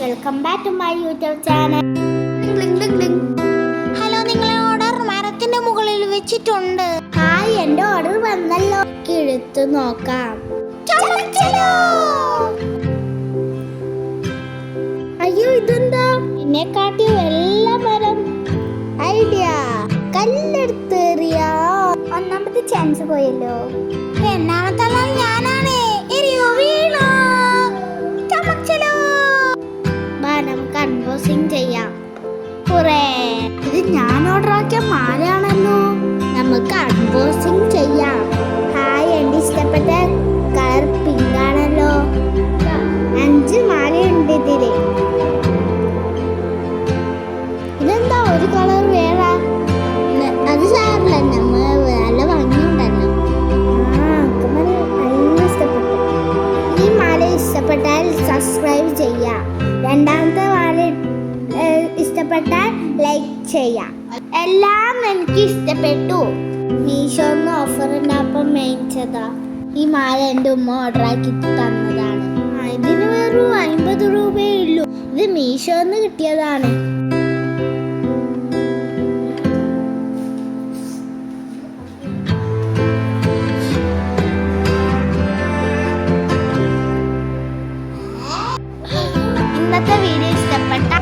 Welcome back to my YouTube channel. Hello, നിങ്ങളെ order മരത്തിന്റെ മുകളിൽ വെച്ചിട്ടുണ്ട്. ഹായ്, എന്റെ ഓർഡർ വന്നല്ലോ. എടുത്തു നോക്കാം. അയ്യോ, ഇതെന്താ എന്നെക്കാട്ടി വല്ല മരം? ഐഡിയ, കല്ലെടുത്തേറിയ ഒന്നാമത്തെ ചാൻസ് പോയല്ലോ. രണ്ടാമത്തെ ഞാനാണ്. നമുക്ക് അൺബോക്സിംഗ് ചെയ്യാം. ഇത് ഞാൻ ഓർഡർ ആക്കിയ മാലയാണല്ലോ. നമുക്ക് അൺബോക്സിംഗ് ചെയ്യാം. ഹായ്, എന്റെ ഇഷ്ടപ്പെട്ട കളർ പിങ്ക് ആണല്ലോ. 5 മാലയുണ്ട് ഇതില്. ഇതെന്താ ഒരു കളർ വേറെ? അത് സാറില്ല, നമ്മൾ നല്ല ഭംഗിയുണ്ടല്ലോ. നല്ല ഇഷ്ടപ്പെട്ടു. ഈ മാല ഇഷ്ടപ്പെട്ടാൽ സബ്സ്ക്രൈബ് ചെയ്യാം. രണ്ടാമത്തെ മാല ഇഷ്ടപ്പെട്ടാൽ ലൈക്ക് ചെയ്യാം. എല്ലാം എനിക്ക് ഇഷ്ടപ്പെട്ടു. മീഷോന്ന് ഓഫർ ഉണ്ടായപ്പോൾ മേടിച്ചതാ. ഈ മാല എൻ്റെ ഉമ്മ ഓർഡർ ആക്കി തന്നതാണ്. ഇതിന് വെറും 50 രൂപയേ ഉള്ളൂ. ഇത് മീഷോന്ന് കിട്ടിയതാണ്. ഇന്നത്തെ വീഡിയോ ഇഷ്ടപ്പെട്ട